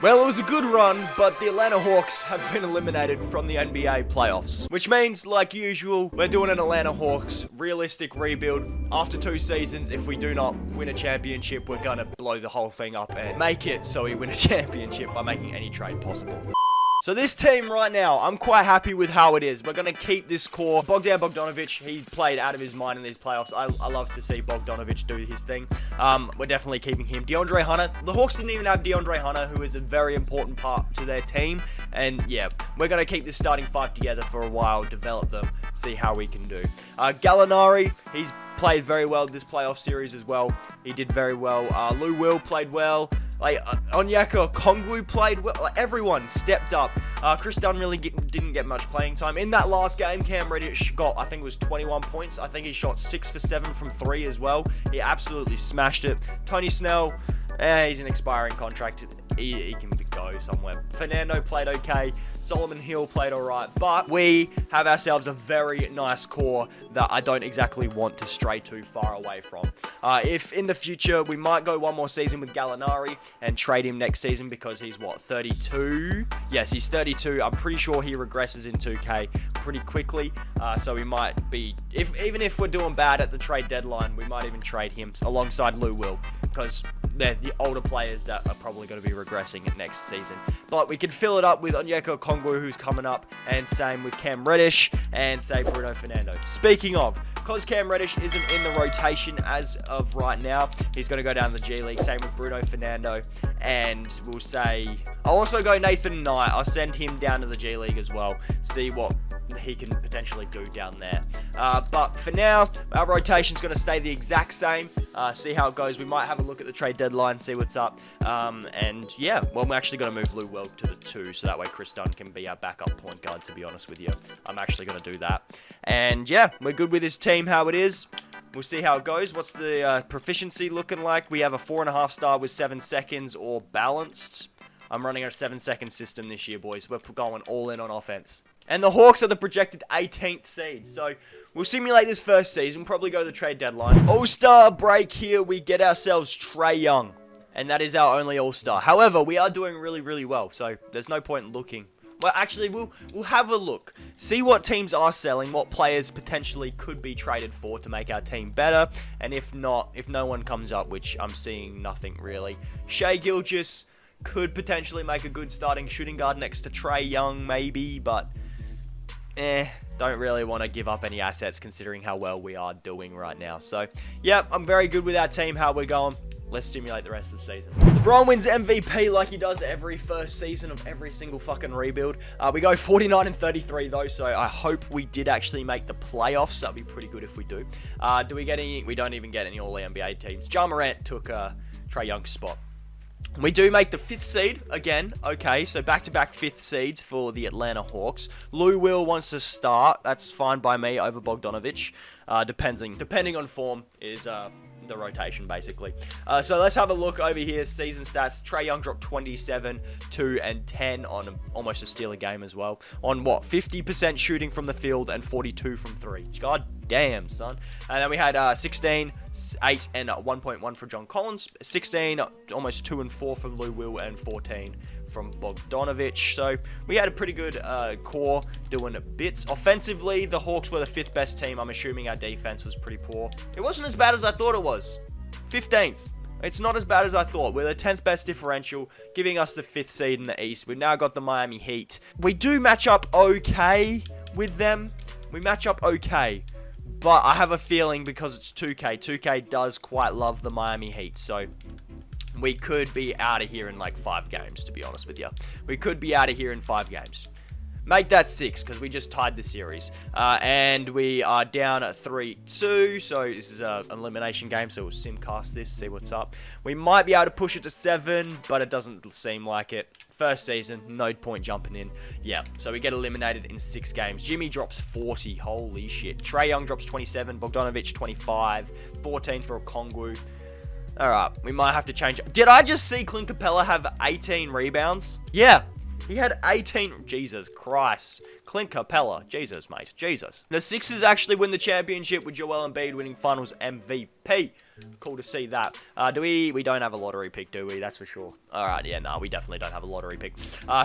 Well, it was a good run, but the Atlanta Hawks have been eliminated from the NBA playoffs. Which means, like usual, we're doing an Atlanta Hawks realistic rebuild. After 2 seasons, if we do not win a championship, we're gonna blow the whole thing up and make it so we win a championship by making any trade possible. So this team right now, I'm quite happy with how it is. We're going to keep this core. Bogdan Bogdanovic, he played out of his mind in these playoffs. I love to see Bogdanovic do his thing. We're definitely keeping him. DeAndre Hunter, the Hawks didn't even have DeAndre Hunter, who is a very important part to their team. And yeah, we're going to keep this starting 5 together for a while, develop them, see how we can do. Gallinari, he's played very well this playoff series as well. He did very well. Lou Will played well. Onyeka Okongwu played well. Everyone stepped up. Chris Dunn really didn't get much playing time. In that last game, Cam Reddish got, I think it was 21 points. I think he shot 6 for 7 from 3 as well. He absolutely smashed it. Tony Snell, he's an expiring contract. He can go somewhere. Fernando played okay. Solomon Hill played alright. But we have ourselves a very nice core that I don't exactly want to stray too far away from. If in the future we might go one more season with Gallinari and trade him next season because he's, what, 32? Yes, he's 32. I'm pretty sure he regresses in 2K pretty quickly. So we might be, even if we're doing bad at the trade deadline, we might even trade him alongside Lou Will, because they're the older players that are probably going to be regressing next season. But we can fill it up with Onyeka Okongwu, who's coming up, and same with Cam Reddish, and say Bruno Fernando. Speaking of, because Cam Reddish isn't in the rotation as of right now, he's going to go down the G League. Same with Bruno Fernando, and we'll say, I'll also go Nathan Knight. I'll send him down to the G League as well, see what he can potentially do down there. But for now, our rotation's going to stay the exact same. See how it goes. We might have a look at the trade deadline, see what's up. And yeah, well, we're actually going to move Lou Will to the 2, so that way Chris Dunn can be our backup point guard, to be honest with you. I'm actually going to do that. And yeah, we're good with this team, how it is. We'll see how it goes. What's the proficiency looking like? We have a 4.5 star with 7 seconds or balanced. I'm running a 7-second system this year, boys. We're going all in on offense. And the Hawks are the projected 18th seed. So we'll simulate this first season. Probably go to the trade deadline. All-star break here. We get ourselves Trae Young. And that is our only all-star. However, we are doing really, really well. So there's no point in looking. Well, actually, we'll have a look. See what teams are selling. What players potentially could be traded for to make our team better. And if not, if no one comes up, which I'm seeing nothing really. Shai Gilgeous could potentially make a good starting shooting guard next to Trae Young, maybe. But don't really want to give up any assets considering how well we are doing right now. So, yeah, I'm very good with our team, how we're going. Let's stimulate the rest of the season. LeBron wins MVP like he does every first season of every single fucking rebuild. We go 49-33 though, so I hope we did actually make the playoffs. That'd be pretty good if we do. Do we get any? We don't even get any All-NBA teams. Ja Morant took Trae Young's spot. We do make the 5th seed again. Okay, so back-to-back 5th seeds for the Atlanta Hawks. Lou Will wants to start. That's fine by me over Bogdanovic. Depending on form is the rotation, basically. So let's have a look over here. Season stats. Trae Young dropped 27, 2, and 10 on almost a steal a game as well. On what? 50% shooting from the field and 42 from 3. God damn, son. And then we had 16, 8, and 1.1 for John Collins. 16, almost 2 and 4 from Lou Will, and 14 from Bogdanovic. So we had a pretty good core doing bits. Offensively, the Hawks were the 5th best team. I'm assuming our defense was pretty poor. It wasn't as bad as I thought it was. 15th. It's not as bad as I thought. We're the 10th best differential, giving us the 5th seed in the East. We've now got the Miami Heat. We do match up okay with them. We match up okay. But I have a feeling because it's 2K. 2K does quite love the Miami Heat. So we could be out of here in like 5 games, to be honest with you. We could be out of here in 5 games. Make that 6, because we just tied the series. And we are down at 3-2, so this is an elimination game, so we'll simcast this, see what's up. We might be able to push it to 7, but it doesn't seem like it. First season, no point jumping in. Yeah, so we get eliminated in 6 games. Jimmy drops 40, holy shit. Trae Young drops 27, Bogdanovic 25, 14 for Okongwu. Alright, we might have to change it. Did I just see Clint Capella have 18 rebounds? Yeah, he had 18. Jesus Christ. Clint Capella. Jesus, mate. Jesus. The Sixers actually win the championship with Joel Embiid winning finals MVP. cool to see that. We don't have a lottery pick, do we? That's for sure. Alright, yeah, no, we definitely don't have a lottery pick.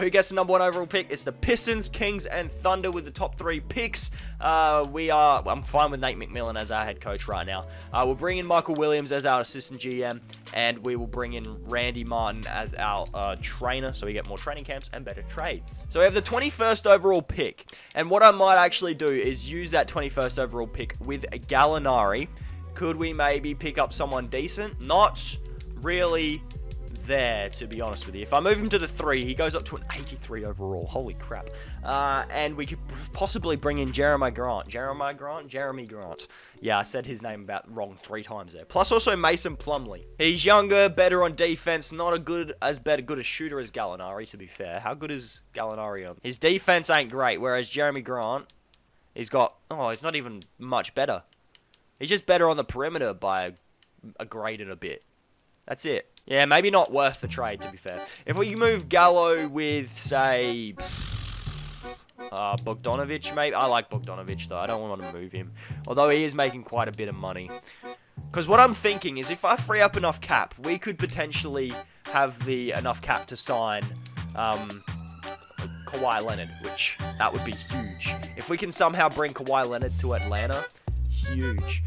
Who gets the number 1 overall pick? It's the Pistons, Kings, and Thunder with the top 3 picks. I'm fine with Nate McMillan as our head coach right now. We'll bring in Michael Williams as our assistant GM, and we will bring in Randy Martin as our trainer, so we get more training camps and better trades. So we have the 21st overall pick, and what I might actually do is use that 21st overall pick with Gallinari. Could we maybe pick up someone decent? Not really there, to be honest with you. If I move him to the 3, he goes up to an 83 overall. Holy crap. And we could possibly bring in Jeremy Grant. Yeah, I said his name about wrong 3 times there. Plus also Mason Plumlee. He's younger, better on defense, not as good a shooter as Gallinari, to be fair. How good is Gallinari on? His defense ain't great, whereas Jeremy Grant, he's not even much better. He's just better on the perimeter by a grade and a bit. That's it. Yeah, maybe not worth the trade, to be fair. If we move Gallo with, say, Bogdanovic, maybe. I like Bogdanovic, though. I don't want to move him. Although he is making quite a bit of money. Because what I'm thinking is if I free up enough cap, we could potentially have enough cap to sign Kawhi Leonard, which that would be huge. If we can somehow bring Kawhi Leonard to Atlanta, huge.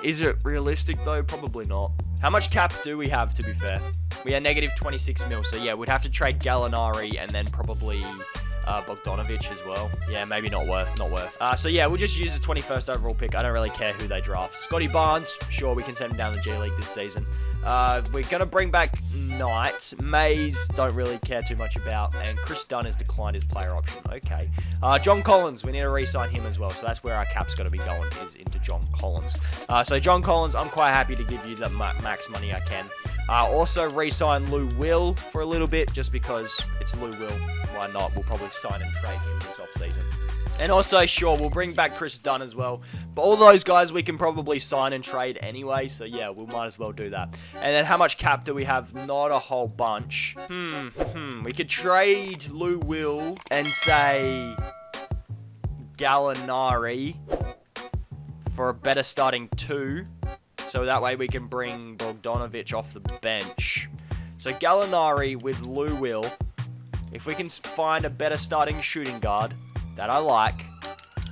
Is it realistic, though? Probably not. How much cap do we have, to be fair? We are negative 26 mil, so yeah, we'd have to trade Gallinari and then probably Bogdanovic as well. Yeah, maybe not worth. So yeah, we'll just use the 21st overall pick. I don't really care who they draft. Scotty Barnes, sure, we can send him down the G League this season. We're going to bring back Knight. Mays, don't really care too much about. And Chris Dunn has declined his player option. Okay. John Collins, we need to re-sign him as well. So that's where our cap's going to be going, is into John Collins. So John Collins, I'm quite happy to give you the max money I can. Also re-sign Lou Will for a little bit, just because it's Lou Will. Why not? We'll probably sign and trade him this offseason. And also, sure, we'll bring back Chris Dunn as well. But all those guys we can probably sign and trade anyway. So yeah, we might as well do that. And then how much cap do we have? Not a whole bunch. We could trade Lou Will and say Gallinari for a better starting 2. So that way we can bring Bogdanovic off the bench. So Gallinari with Lou Will. If we can find a better starting shooting guard that I like,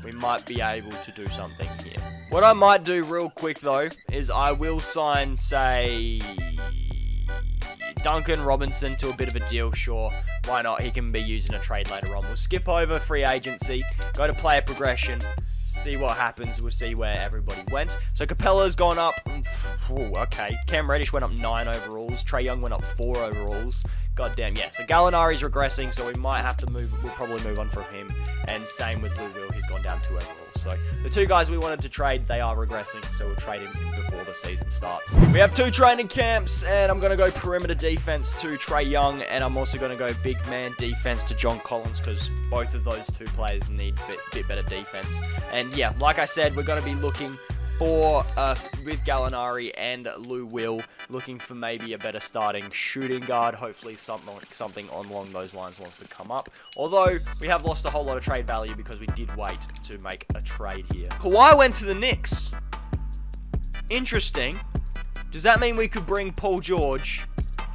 we might be able to do something here. What I might do real quick, though, is I will sign, say, Duncan Robinson to a bit of a deal, sure. Why not? He can be used in a trade later on. We'll skip over free agency, go to player progression, see what happens. We'll see where everybody went. So Capella's gone up. Okay. Cam Reddish went up 9 overalls. Trae Young went up 4 overalls. Goddamn, yeah. So Gallinari's regressing, so we might have to move. We'll probably move on from him. And same with Lou Will. He's gone down 2 overalls. So the 2 guys we wanted to trade, they are regressing. So we'll trade him before the season starts. We have 2 training camps, and I'm going to go perimeter defense to Trae Young, and I'm also going to go big man defense to John Collins, because both of those 2 players need a bit better defense. And yeah, like I said, we're going to be looking for, with Gallinari and Lou Will, looking for maybe a better starting shooting guard. Hopefully something along those lines wants to come up. Although, we have lost a whole lot of trade value because we did wait to make a trade here. Kawhi went to the Knicks. Interesting. Does that mean we could bring Paul George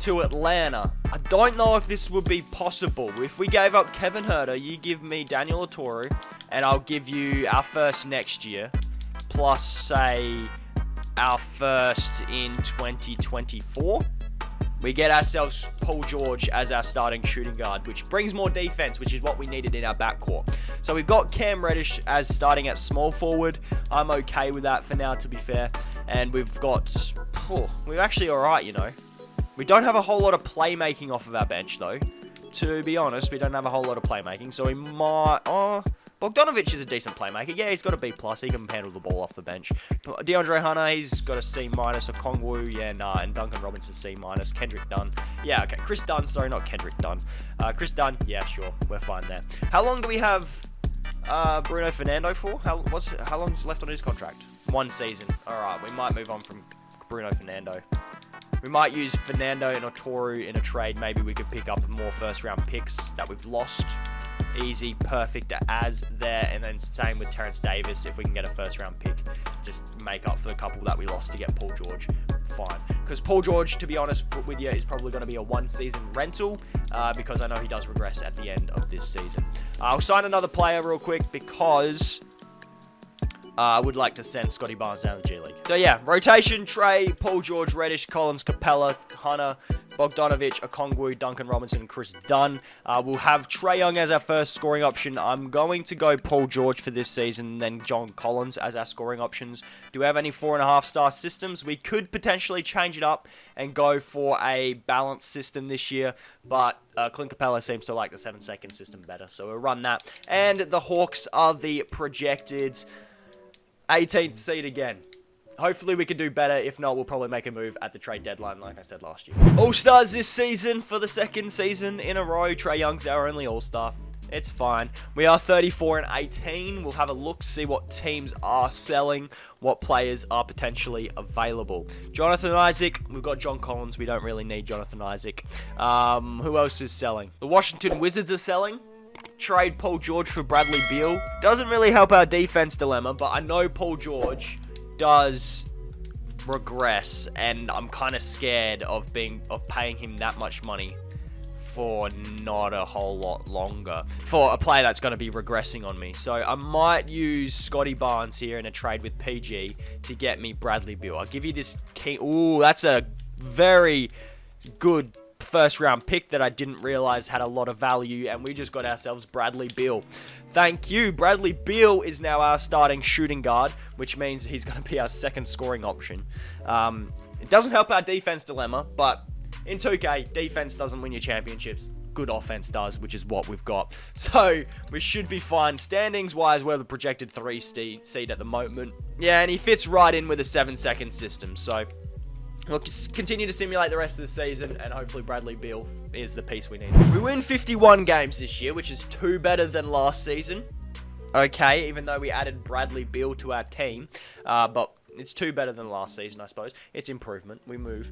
to Atlanta? I don't know if this would be possible. If we gave up Kevin Huerter, you give me Daniel Oturu, and I'll give you our first next year, plus, say, our first in 2024. We get ourselves Paul George as our starting shooting guard, which brings more defense, which is what we needed in our backcourt. So we've got Cam Reddish as starting at small forward. I'm okay with that for now, to be fair. And we've got... we're actually alright, you know. We don't have a whole lot of playmaking off of our bench, though. To be honest, we don't have a whole lot of playmaking, so we might... Bogdanovic is a decent playmaker. Yeah, he's got a B+. He can handle the ball off the bench. DeAndre Hunter, he's got a C-. A Kongwu, yeah, nah. And Duncan Robinson, C-. Kendrick Dunn. Yeah, okay. Chris Dunn, sorry, not Kendrick Dunn. Chris Dunn, yeah, sure. We're fine there. How long do we have Bruno Fernando for? How long's left on his contract? 1 season. Alright, we might move on from Bruno Fernando. We might use Fernando and Oturu in a trade. Maybe we could pick up more first-round picks that we've lost. Easy, perfect as there. And then same with Terrence Davis, if we can get a first-round pick just make up for the couple that we lost to get Paul George. Fine. Because Paul George, to be honest with you, is probably going to be a one-season rental because I know he does regress at the end of this season. I'll sign another player real quick because I would like to send Scotty Barnes down the G League. So yeah, rotation: Trey, Paul George, Reddish, Collins, Capella, Hunter, Bogdanovic, Okongwu, Duncan Robinson, and Chris Dunn. We'll have Trae Young as our first scoring option. I'm going to go Paul George for this season, and then John Collins as our scoring options. Do we have any 4.5-star systems? We could potentially change it up and go for a balanced system this year, but Clint Capella seems to like the 7-second system better, so we'll run that. And the Hawks are the projected 18th seed again. Hopefully we can do better. If not, we'll probably make a move at the trade deadline, like I said last year. All-Stars this season for the second season in a row. Trae Young's our only All-Star. It's fine. We are 34-18. We'll have a look, see what teams are selling, what players are potentially available. Jonathan Isaac. We've got John Collins. We don't really need Jonathan Isaac. Who else is selling? The Washington Wizards are selling. Trade Paul George for Bradley Beal. Doesn't really help our defense dilemma, but I know Paul George does regress, and I'm kind of scared of paying him that much money for not a whole lot longer for a player that's going to be regressing on me. So I might use Scotty Barnes here in a trade with PG to get me Bradley Beal. I'll give you this key. Ooh, that's a very good first round pick that I didn't realize had a lot of value, and we just got ourselves Bradley Beal. Thank you. Bradley Beal is now our starting shooting guard, which means he's going to be our second scoring option. It doesn't help our defense dilemma, but in 2K, defense doesn't win you championships. Good offense does, which is what we've got. So we should be fine. Standings wise, we're the projected 3 seed at the moment. Yeah, and he fits right in with a 7-second system. So we'll continue to simulate the rest of the season, and hopefully Bradley Beal is the piece we need. We win 51 games this year, which is 2 better than last season. Okay, even though we added Bradley Beal to our team. But it's 2 better than last season, I suppose. It's improvement. We move.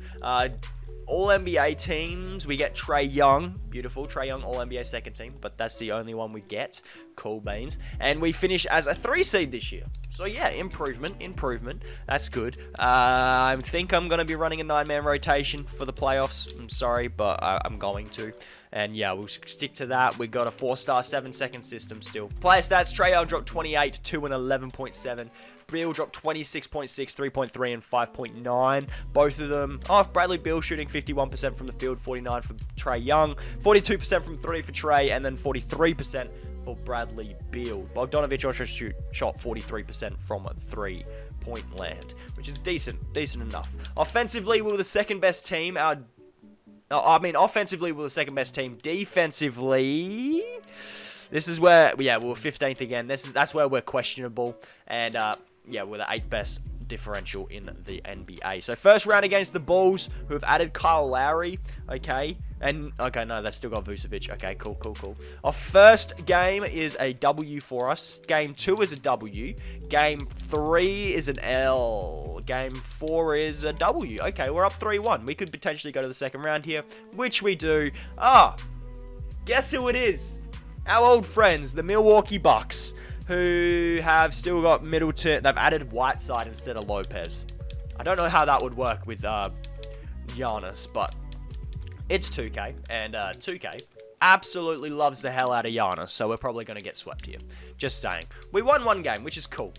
All-NBA teams, we get Trae Young. Beautiful. Trae Young, All-NBA second team. But that's the only one we get. Cool beans. And we finish as a 3 seed this year. So yeah, improvement. That's good. I think I'm going to be running a 9-man rotation for the playoffs. I'm sorry, but I'm going to. And yeah, we'll stick to that. We got a 4-star 7-second system still. Player stats: Trae Young dropped 28, 2 and 11.7. Beal dropped 26.6, 3.3, and 5.9. Both of them. Oh, Bradley Beal shooting 51% from the field, 49% for Trae Young, 42% from 3 for Trae, and then 43% for Bradley Beal. Bogdanovic also shot 43% from 3-point land, which is decent enough. Offensively, we were the second best team. Offensively, we were the second best team. Defensively, this is where, yeah, we were 15th again. That's where we're questionable. And, yeah, we're the 8th best differential in the NBA. So, first round against the Bulls, who have added Kyle Lowry. Okay. And, okay, no, they still got Vucevic. Okay, cool. Our first game is a W for us. Game 2 is a W. Game 3 is an L. Game 4 is a W. Okay, we're up 3-1. We could potentially go to the second round here, which we do. Guess who it is? Our old friends, the Milwaukee Bucks, who have still got Middleton. They've added Whiteside instead of Lopez. I don't know how that would work with Giannis, but it's 2K, and 2K absolutely loves the hell out of Giannis, so we're probably going to get swept here. Just saying. We won 1 game, which is cool.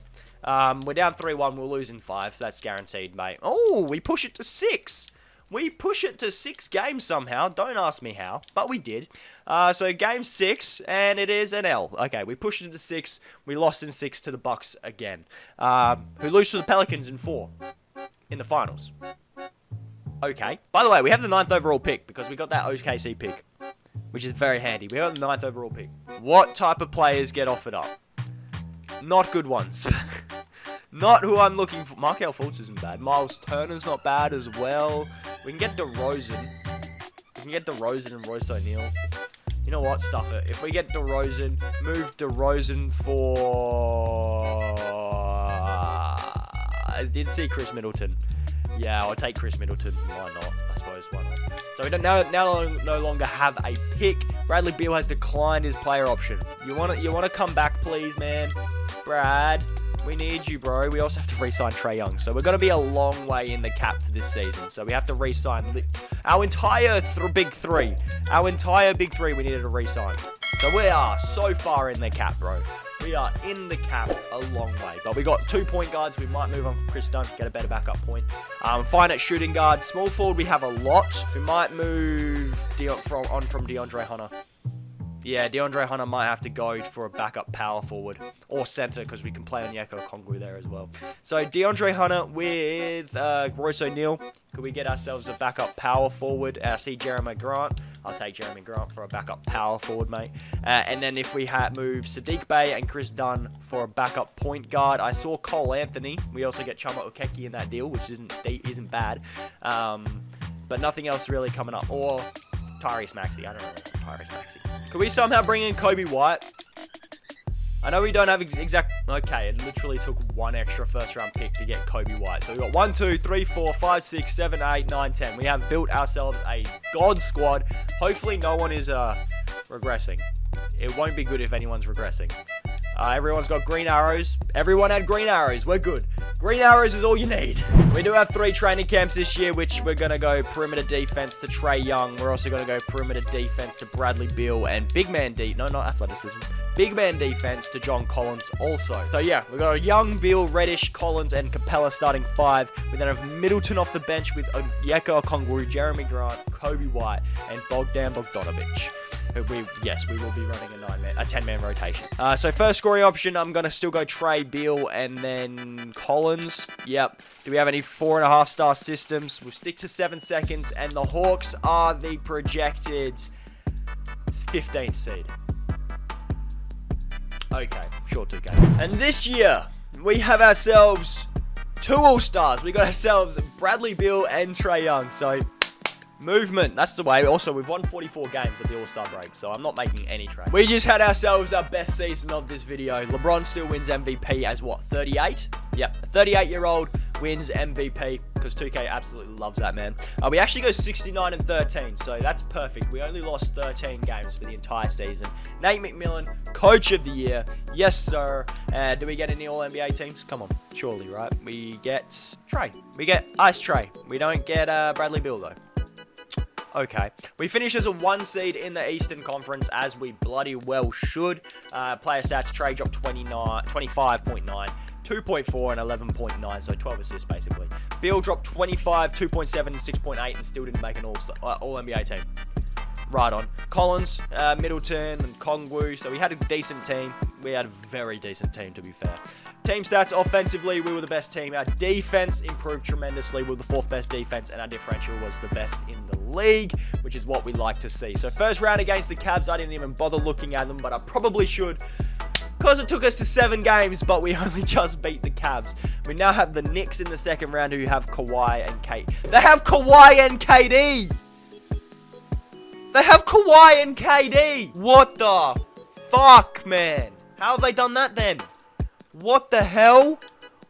We're down 3-1. We'll lose in 5. That's guaranteed, mate. Oh, we push it to 6. We push it to 6 games somehow. Don't ask me how, but we did. So game 6, and it is an L. Okay, we pushed it to 6. We lost in 6 to the Bucks again, who lose to the Pelicans in 4 in the finals. Okay. By the way, we have the 9th overall pick because we got that OKC pick, which is very handy. We got the 9th overall pick. What type of players get offered up? Not good ones. Not who I'm looking for. Markelle Fultz isn't bad. Miles Turner's not bad as well. We can get DeRozan. We can get DeRozan and Royce O'Neal. You know what? Stuff it. If we get DeRozan, move DeRozan for... I did see Chris Middleton. Yeah, I'll take Chris Middleton. Why not? I suppose, why not? So we don't now no longer have a pick. Bradley Beal has declined his player option. You want to come back, please, man? Brad, We need you, bro. We also have to re-sign Trae Young. So we're going to be a long way in the cap for this season. So we have to re-sign our entire big three. Our entire big three we needed to re-sign. So we are so far in the cap, bro. We are in the cap a long way. But we got 2 point guards. We might move on from Chris Dunn, get a better backup point. Fine at shooting guard. Small forward, we have a lot. We might move from DeAndre Hunter. Yeah, DeAndre Hunter might have to go for a backup power forward or center because we can play on Onyeka Okongwu there as well. So DeAndre Hunter with Royce O'Neal. Could we get ourselves a backup power forward? I see Jeremy Grant. I'll take Jeremy Grant for a backup power forward, mate. And then if we move Sadiq Bey and Chris Dunn for a backup point guard. I saw Cole Anthony. We also get Chuma Okeke in that deal, which isn't bad. But nothing else really coming up. Or Tyrese Maxey. I don't know. Tyrese Maxey. Could we somehow bring in Kobe White? I know we don't have exact... Okay, it literally took one extra first-round pick to get Kobe White. So we got 1, 2, 3, 4, 5, 6, 7, 8, 9, 10. We have built ourselves a god squad. Hopefully no one is regressing. It won't be good if anyone's regressing. Everyone's got green arrows. Everyone had green arrows. We're good. Green arrows is all you need. We do have 3 training camps this year, which we're going to go perimeter defense to Trae Young. We're also going to go perimeter defense to Bradley Beal and big man no, not athleticism. Big man defense to John Collins also. So yeah, we've got a Young, Beal, Reddish, Collins, and Capella starting 5. We then have Middleton off the bench with Onyeka Okongwu, Jeremy Grant, Kobe White, and Bogdan Bogdanovic. Yes, we will be running a 10-man rotation. So first scoring option, I'm going to still go Trae, Beal, and then Collins. Yep. Do we have any 4.5-star systems? We'll stick to 7 seconds, and the Hawks are the projected 15th seed. Okay, sure, 2K. And this year, we have ourselves 2 All-Stars. We got ourselves Bradley Beal and Trae Young, so... movement, that's the way. Also, we've won 44 games at the All-Star break, so I'm not making any trade. We just had ourselves our best season of this video. LeBron still wins MVP as what, 38? Yep, a 38-year-old wins MVP because 2K absolutely loves that, man. We actually go 69-13, so that's perfect. We only lost 13 games for the entire season. Nate McMillan, Coach of the Year. Yes, sir. Do we get any All-NBA teams? Come on, surely, right? We get Trae. We get Ice Trae. We don't get Bradley Beal, though. Okay. We finish as a 1 seed in the Eastern Conference, as we bloody well should. Player stats, Trae dropped 25.9, 2.4, and 11.9, so 12 assists, basically. Beal dropped 25, 2.7, 6.8, and still didn't make an All-NBA team. Right on. Collins, Middleton, and Okongwu, so we had a decent team. We had a very decent team, to be fair. Team stats, offensively, we were the best team. Our defense improved tremendously. We were the 4th best defense, and our differential was the best in the league, which is what we like to see. So first round against the Cavs, I didn't even bother looking at them, but I probably should, because it took us to 7 games, but we only just beat the Cavs. We now have the Knicks in the second round, who have Kawhi and KD. They have Kawhi and KD! They have Kawhi and KD! What the fuck, man? How have they done that then? What the hell?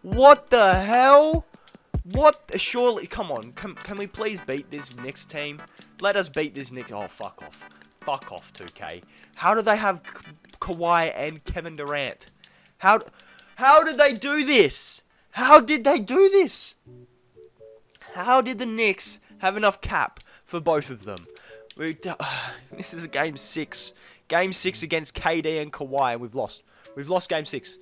What the hell? What? Surely, come on. Can we please beat this Knicks team? Let us beat this Knicks. Oh, fuck off. Fuck off, 2K. How do they have Kawhi and Kevin Durant? How did they do this? How did they do this? How did the Knicks have enough cap for both of them? This is a game 6. Game 6 against KD and Kawhi, and we've lost. We've lost game 6.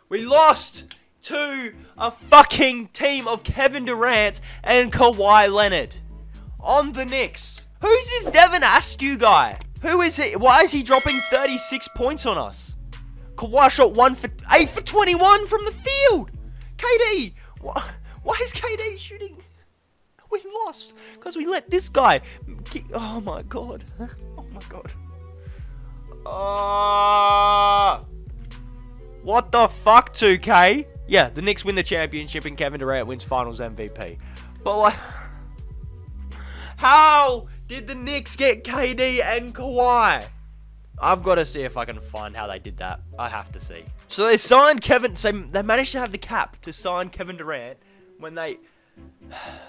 We lost to a fucking team of Kevin Durant and Kawhi Leonard on the Knicks. Who's this Devin Askew guy? Who is he? Why is he dropping 36 points on us? Kawhi shot 8 for 21 from the field. KD, why is KD shooting? We lost because we let this guy. Oh my god. Oh my god. What the fuck, 2K? Yeah, the Knicks win the championship and Kevin Durant wins Finals MVP. But like, how did the Knicks get KD and Kawhi? I've got to see if I can find how they did that. I have to see. So they signed so they managed to have the cap to sign Kevin Durant when they...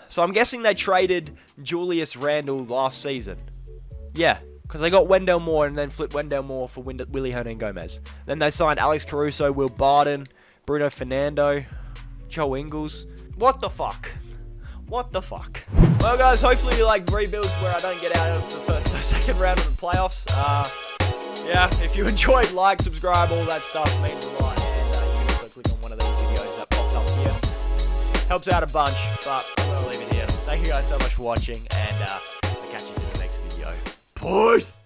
So I'm guessing they traded Julius Randle last season. Yeah. Because they got Wendell Moore and then flipped Wendell Moore for Willie Hernan Gomez. Then they signed Alex Caruso, Will Barton, Bruno Fernando, Joe Ingles. What the fuck? What the fuck? Well, guys, hopefully you like rebuilds where I don't get out of the first or second round of the playoffs. Yeah, if you enjoyed, like, subscribe, all that stuff means a lot. And you can also click on one of those videos that popped up here. Helps out a bunch, but I'm going to leave it here. Thank you guys so much for watching, and I'll catch you in the next video. Peace!